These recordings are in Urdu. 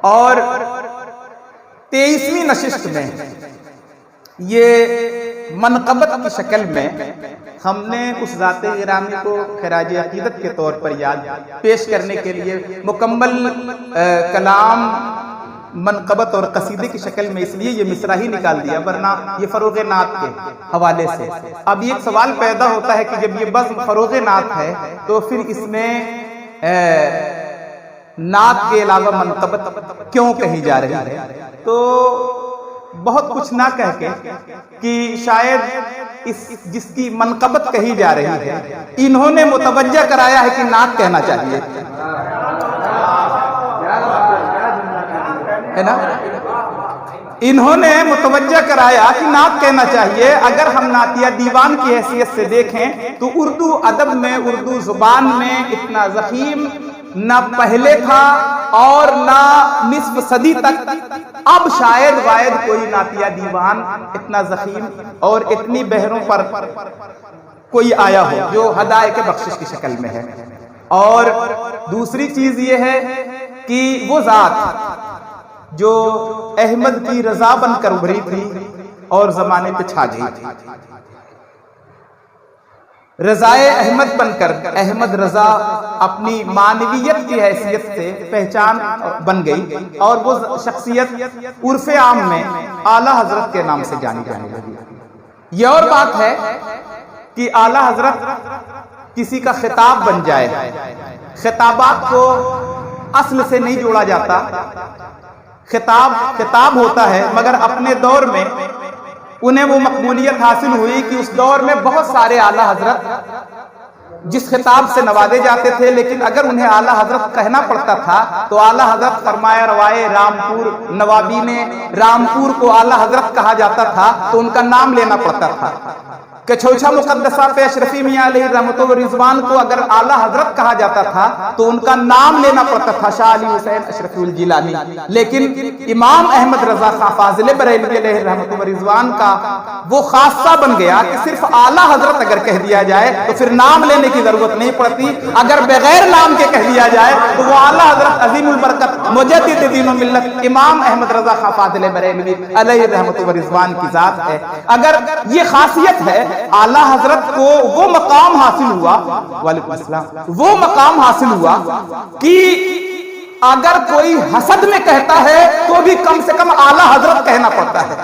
اور 23ویں نشست میں یہ منقبت کی شکل میں ہم نے اس ذات گرامی کو خراج عقیدت کے طور پر یاد پیش کرنے کے لیے مکمل کلام منقبت اور قصیدے کی شکل میں اس لیے یہ مصرع ہی نکال دیا، ورنہ یہ فروغ نعت کے حوالے سے۔ اب یہ ایک سوال پیدا ہوتا ہے کہ جب یہ بزم فروغ نعت ہے تو پھر اس میں نعت کے علاوہ منقبت کیوں کہی جا رہی ہے؟ تو بہت کچھ نہ کہہ کے کہ شاید جس کی منقبت کہی جا رہی ہے انہوں نے متوجہ کرایا ہے کہ نعت کہنا چاہیے، ہے نا؟ انہوں نے متوجہ کرایا کہ نعت کہنا چاہیے۔ اگر ہم نعتیہ دیوان کی حیثیت سے دیکھیں تو اردو ادب میں، اردو زبان میں اتنا ضخیم نہ پہلے تھا اور نہ نصف صدی تک اب شاید واحد کوئی نعتیہ دیوان اتنا ضخیم اور اتنی بحروں پر کوئی آیا ہو جو ہدایت بخشش کی شکل میں ہے۔ اور دوسری چیز یہ ہے کہ وہ ذات جو احمد کی رضا بن کر ابھری تھی اور زمانے پہ چھا گئی تھی، رضائے احمد بن کر احمد رضا اپنی معنویت کی حیثیت سے پہچان بن گئی اور وہ شخصیت عرف عام میں اعلیٰ حضرت کے نام سے جانی جانے لگی۔ یہ اور بات ہے کہ اعلیٰ حضرت کسی کا خطاب بن جائے، خطابات کو اصل سے نہیں جوڑا جاتا، خطاب ہوتا ہے، مگر اپنے دور میں انہیں وہ مقبولیت حاصل ہوئی کہ اس دور میں بہت سارے اعلیٰ حضرت جس خطاب سے نوازے جاتے تھے، لیکن اگر انہیں اعلیٰ حضرت کہنا پڑتا تھا تو اعلیٰ حضرت فرمایا روائے رامپور نوابی نے رامپور کو اعلیٰ حضرت کہا جاتا تھا تو ان کا نام لینا پڑتا تھا۔ کہ چھوچھا مقدسہ پہ اشرفی میاں علیہ رحمت و رضوان کو اگر اعلیٰ حضرت کہا جاتا تھا تو ان کا نام لینا پڑتا تھا، شاہ علی حسین اشرفی الجیلانی۔ لیکن امام احمد رضا خان فاضل بریلوی علیہ رحمت و رضوان کا وہ خاصہ بن گیا کہ صرف اعلیٰ حضرت اگر کہہ دیا جائے تو پھر نام لینے کی ضرورت نہیں پڑتی، اگر بغیر نام کے کہہ دیا جائے تو وہ اعلیٰ حضرت عظیم البرکت مجدد دین و ملت امام احمد رضا خان فاضل بریلوی علیہ رحمت و رضوان کی ذات ہے۔ اگر یہ خاصیت ہے، اعلیٰ حضرت کو وہ مقام حاصل ہوا، وعلیکم السلام، وہ مقام حاصل ہوا کہ اگر کوئی حسد میں کہتا ہے تو بھی کم سے کم اعلیٰ حضرت کہنا پڑتا ہے،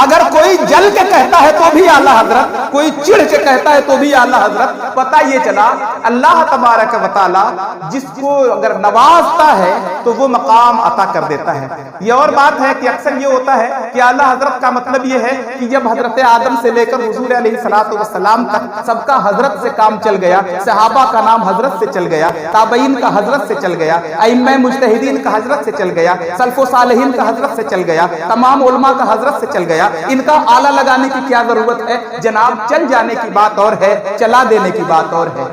اگر کوئی جل کے کہتا ہے تو بھی اعلیٰ حضرت، کوئی چڑھ کے کہتا ہے تو بھی اعلیٰ حضرت۔ پتہ یہ چلا اللہ تبارک و تعالی جس کو اگر نوازتا ہے تو وہ مقام عطا کر دیتا ہے۔ یہ اور بات ہے کہ اکثر یہ ہوتا ہے کہ اعلیٰ حضرت کا مطلب یہ ہے کہ جب حضرت آدم سے لے کر حضور علیہ الصلوۃ والسلام تک سب کا حضرت سے کام چل گیا، صحابہ کا نام حضرت سے چل گیا، تابعین کا حضرت سے چل گیا، ائمہ مجتہدین کا حضرت سے چل گیا، سلف و صالحین کا حضرت سے چل گیا، تمام علماء کا حضرت سے چل گیا، ان کا آلہ لگانے کی کیا ضرورت ہے؟ جناب چل جانے کی بات اور ہے، چلا دینے کی بات اور ہے،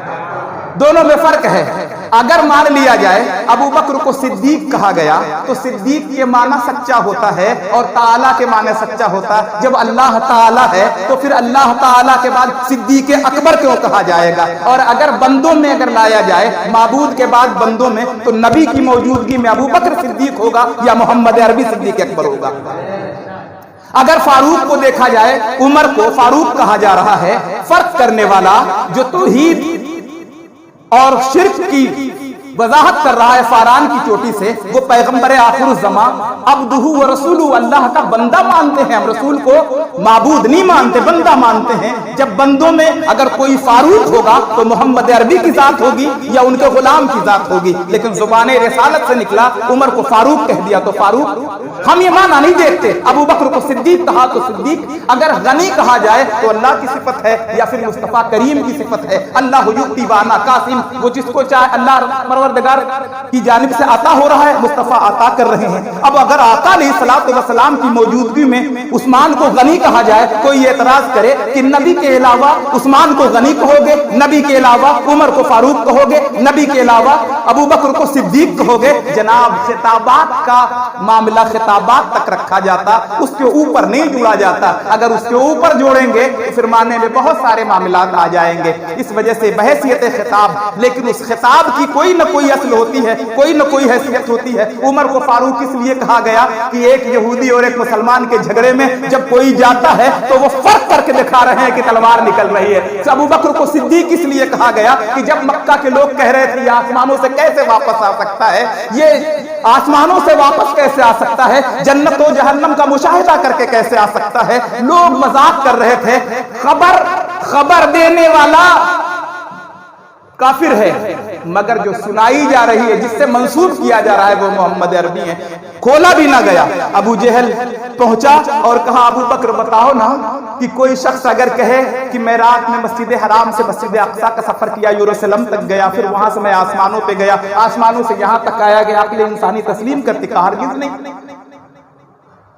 دونوں میں فرق ہے۔ اگر مان لیا جائے ابو بکر کو صدیق کہا گیا تو صدیق کے معنی سچا ہوتا ہے اور تعالیٰ کے معنی سچا ہوتا ہے۔ جب اللہ تعالیٰ ہے تو پھر اللہ تعالیٰ کے بعد صدیق اکبر کیوں کہا جائے گا؟ اور اگر بندوں میں اگر لایا جائے معبود کے بعد بندوں میں تو نبی کی موجودگی میں ابو بکر صدیق ہوگا یا محمد عربی صدیق اکبر ہوگا؟ اگر فاروق کو دیکھا جائے عمر کو فاروق کہا جا رہا ہے، فرق کرنے والا جو توحید اور شرک کی وضاحت کر رہا ہے فاران کی چوٹی سے، وہ پیغمبر آخر الزمان عبدہ و رسولہ، اللہ کا بندہ مانتے ہیں ہم، رسول کو معبود نہیں مانتے، بندہ مانتے ہیں۔ جب بندوں میں اگر کوئی فاروق ہوگا تو محمد عربی کی ذات ہوگی یا ان کے غلام کی ذات ہوگی، لیکن زبان رسالت سے نکلا عمر کو فاروق کہہ دیا تو فاروق۔ ہم یہ معنی نہیں دیکھتے ابو بکر کو صدیق کہا تو صدیق، اگر غنی کہا جائے تو اللہ کی صفت ہے یا پھر مصطفیٰ کریم کی صفت ہے، اللہ یؤتی وانا قاسم، وہ جس کو چاہے اللہ پروردگار کی جانب سے عطا ہو رہا ہے، مصطفیٰ عطا کر رہے ہیں۔ اب اگر آقا علیہ الصلوۃ والسلام کی موجودگی میں عثمان کو غنی کہا جائے، کوئی اعتراض کرے کہ نبی کے علاوہ عثمان کو غنی کہو گے، نبی کے علاوہ عمر کو فاروق کہو گے، نبی کے علاوہ ابو بکر کو صدیق کہو گے؟ جناب خطابات کا معاملہ خطابات تک رکھا جاتا، اس کے اوپر نہیں جوڑا جاتا۔ اگر اس کے اوپر جوڑیں گے تو پھر معنی میں بہت سارے معاملات آ جائیں گے۔ اس وجہ سے بحیثیت خطاب، لیکن اس خطاب کی کوئی نہ کوئی اصل ہوتی ہے, کوئی نہ کوئی حیثیت ہوتی ہے. عمر کو فاروق اس لیے کہا گیا کہ ایک یہودی اور ایک مسلمان کے جھگڑے میں جب کوئی جاتا ہے تو وہ فرق کر کے دکھا رہے ہیں کہ تلوار نکل رہی ہے. ابو بکر کو صدیق اس لیے کہا گیا کہ جب مکہ کے لوگ کہہ رہے تھے یہ آسمانوں سے کیسے واپس آ سکتا ہے, یہ آسمانوں سے واپس کیسے آ سکتا ہے, جنت و جہنم کا مشاہدہ کر کے کیسے آ سکتا ہے, لوگ مذاق کر رہے تھے. خبر دینے والا کافر ہے, مگر جو سنائی جا رہی ہے, جس سے منسوب کیا جا رہا ہے, وہ محمد عربی ہیں. کھولا بھی نہ گیا. ابو جہل پہنچا اور کہا ابو بکر بتاؤ نا کہ کوئی شخص اگر کہے کہ میں رات میں مسجد حرام سے مسجد اقصی کا سفر کیا, یروشلم تک گیا, پھر وہاں سے میں آسمانوں پہ گیا, آسمانوں سے یہاں تک آیا گیا, عقل انسانی تسلیم کرتی, کہا ہرگز نہیں.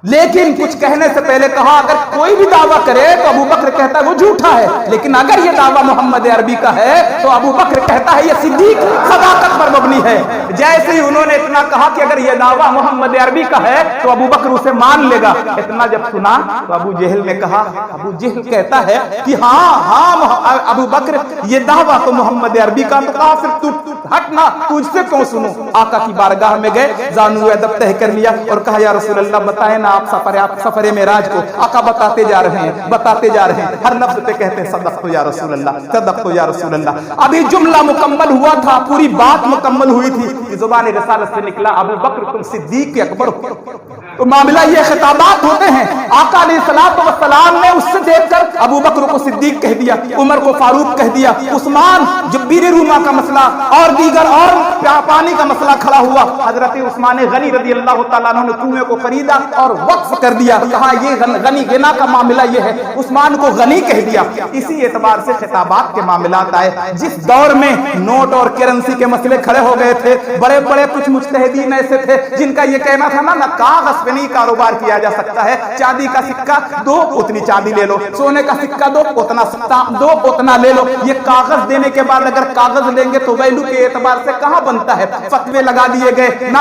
لیکن کچھ کہنے سے پہلے کہا اگر کوئی بھی دعویٰ کرے تو ابو بکر کہتا ہے وہ جھوٹا ہے, لیکن اگر یہ دعویٰ محمد عربی کا ہے تو ابو بکر کہتا ہے یہ صدیق صداقت پر مبنی ہے. جیسے ہی انہوں نے اتنا کہا کہ اگر یہ دعویٰ محمد عربی کا ہے تو ابو بکر اسے مان لے گا, اتنا جب سنا تو ابو جہل نے کہا, ابو جہل کہتا ہے کہ ہاں ابو بکر یہ دعویٰ تو محمد عربی کا, تو کہا پھر تو ہٹنا, تجھ سے کیوں سنوں. آقا کی بارگاہ میں گئے, زانو ادب تہ کر لیا اور کہا یا رسول اللہ بتائیں نا آپ سفر معراج کو. آقا بتاتے جا رہے ہیں, ہر لفظ پہ کہتے ہیں صدقت یا رسول اللہ, صدقت یا رسول اللہ. ابھی جملہ مکمل ہوا تھا, پوری بات مکمل ہوئی تھی کہ زبان رسالت سے نکلا ابو بکر تم صدیق کے اکبر ہو. تو معاملہ یہ خطابات ہوتے ہیں. آقا علیہ الصلوۃ والسلام نے اس سے دیکھ کر ابو بکر کو صدیق کہہ دیا, عمر کو فاروق کہہ دیا, عثمان جب بیر روما کا مسئلہ اور دیگر اور پانی کا مسئلہ کھڑا ہوا, حضرت عثمان غنی رضی اللہ تعالیٰ عنہ نے کنویں کو خریدا اور وقف کر دیا, کہا یہ غنی غنا کا معاملہ یہ ہے, عثمان کو غنی کہہ دیا. اسی اعتبار سے خطابات کے معاملات آئے. جس دور میں نوٹ اور کرنسی کے مسئلے کھڑے ہو گئے تھے, بڑے بڑے کچھ مجتہدین ایسے تھے جن کا یہ کہنا تھا نا کاغذ پہ نہیں کاروبار کیا جا سکتا ہے, چاندی کا سکہ دو اتنی چاندی لے لو, سونے کا سکہ دو اتنا سکہ دو اتنا لے لو. یہ کاغذ دینے کے بعد اگر کاغذ لیں گے تو ویلو کے اعتبار سے کہاں بنتا ہے, فتوے لگا دیے گئے نہ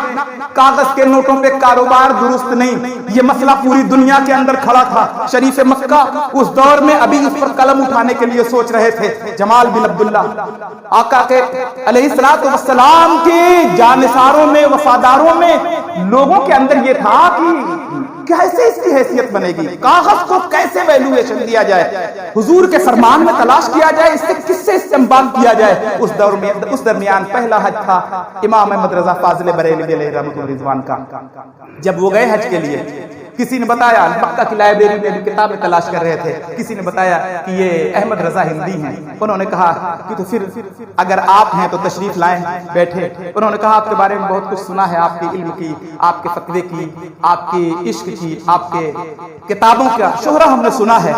کاغذ کے نوٹوں پہ کاروبار درست نہیں. یہ مسئلہ پوری دنیا کے اندر کھڑا تھا. شریف مکہ اس دور میں ابھی اس پر قلم اٹھانے کے لیے سوچ رہے تھے. جمال بن عبداللہ آقا کے علیہ الصلوۃ والسلام کے جانثاروں میں, وفاداروں میں, لوگوں کے اندر یہ تھا کہ کیسے اس کی حیثیت بنے گی, کاغذ کو کیسے ویلویشن دیا جائے, حضور کے فرمان میں تلاش کیا جائے, اس سے کس سے استنباط کیا جائے. اس درمیان پہلا حج تھا امام احمد رضا فاضل بریلوی علیہ رحمۃ اللہ رضوان کا. جب وہ گئے حج کے لیے, کسی نے بتایا, مکہ کی لائبریری میں بھی کتابیں تلاش کر رہے تھے, کسی نے بتایا کہ یہ احمد رضا ہندی ہیں. انہوں نے کہا کہ تو پھر اگر آپ ہیں تو تشریف لائیں, بیٹھے. انہوں نے کہا آپ کے بارے میں بہت کچھ سنا ہے, آپ کے علم کی, آپ کے فتوے کی, آپ کے عشق کی, آپ کے کتابوں کا شہرہ ہم نے سنا ہے,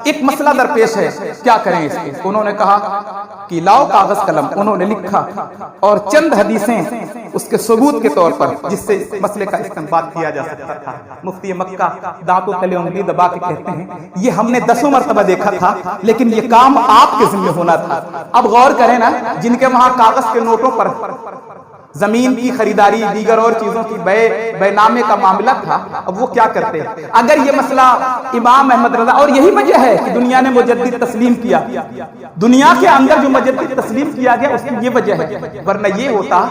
ایک مسئلہ درپیش ہے, کیا کریں اس کے. انہوں نے کہا کہ لاؤ کاغذ قلم. انہوں نے لکھا اور چند حدیثیں اس کے ثبوت کے طور پر جس سے مسئلے کا استنباط کیا جا سکتا تھا. مفتی مکہ دانتوں تلے انگلی دبا کے کہتے ہیں یہ ہم نے 10 مرتبہ دیکھا تھا, لیکن یہ کام آپ کے ذمہ ہونا تھا. اب غور کریں نا, جن کے وہاں کاغذ کے نوٹوں پر زمین کی خریداری, دیگر اور چیزوں کی بے نامے کا معاملہ تھا, اب وہ کیا کرتے. اگر یہ مسئلہ امام احمد رضا, اور یہی وجہ ہے کہ دنیا نے مجدد تسلیم کیا, دنیا کے اندر جو مجدد تسلیم کیا گیا اس کی یہ وجہ ہے. ورنہ یہ ہوتا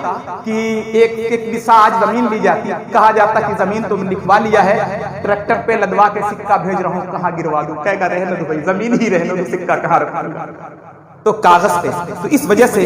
کہ ایک بساج زمین لی جاتی, کہا جاتا کہ زمین تم لکھوا لیا ہے, ٹریکٹر پہ لدوا کے سکہ بھیج رہا ہوں, کہاں گروا دوں, کہے گا رہنے دو بھائی, زمین ہی رہنے دو, سکہ کہاں رکھوں. تو کاغذ پہ. تو اس وجہ سے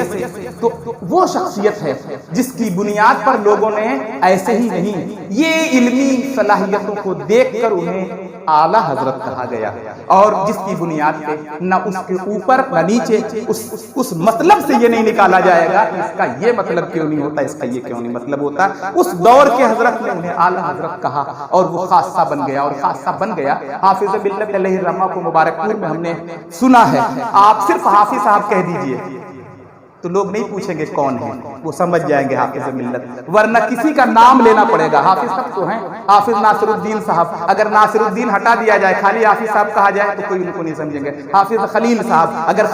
تو وہ شخصیت ہے جس کی بنیاد پر لوگوں نے ایسے ہی نہیں, یہ علمی صلاحیتوں کو دیکھ کر انہیں اعلیٰ حضرت کہا گیا, اور جس کی بنیاد پہ نہ اس کے اوپر نہ نیچے اس مطلب سے یہ نہیں نکالا جائے گا اس کا یہ مطلب کیوں نہیں ہوتا, اس کا یہ کیوں نہیں مطلب ہوتا. اس دور کے حضرت نے انہیں اعلیٰ حضرت کہا اور وہ خاصہ بن گیا, اور خاصہ بن گیا. حافظ ملت علیہ الرحمہ کو مبارک پور میں ہم نے سنا ہے, آپ صرف حافظ صاحب کہہ دیجئے تو لوگ نہیں پوچھیں گے کون ہے, وہ سمجھ جائیں گے حافظ ملت. ورنہ کسی کا نام لینا پڑے گا. حافظ صاحب تو ہیں, حافظ ناصر الدین صاحب, اگر ناصر الدین ہٹا دیا جائے, خالی حافظ صاحب کہا جائے تو کوئی ان کو نہیں سمجھیں گے. حافظ خلیل صاحب, اگر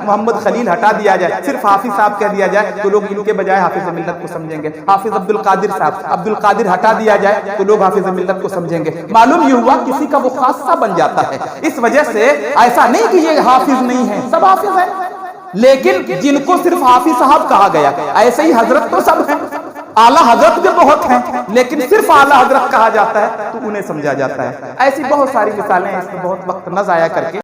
محمد خلیل ہٹا دیا جائے, صرف حافظ صاحب کہہ دیا جائے تو لوگ ان کے بجائے حافظ ملت کو سمجھیں گے. حافظ عبد القادر صاحب, عبد القادر ہٹا دیا جائے تو لوگ حافظ ملت کو سمجھیں گے. معلوم یہ ہوا کسی کا وہ خاصہ بن جاتا ہے. اس وجہ سے ایسا نہیں کہ یہ حافظ نہیں ہے, سب حافظ ہیں, لیکن جن کو صرف حافظ صاحب کہا گیا، ایسے ہی حضرت تو سب ہیں، اعلیٰ حضرت بھی بہت ہیں، لیکن صرف اعلیٰ حضرت کہا جاتا ہے تو انہیں سمجھا جاتا ہے۔ ایسی بہت ساری مثالیں ہیں، اس میں بہت وقت نہ ضائع کر کے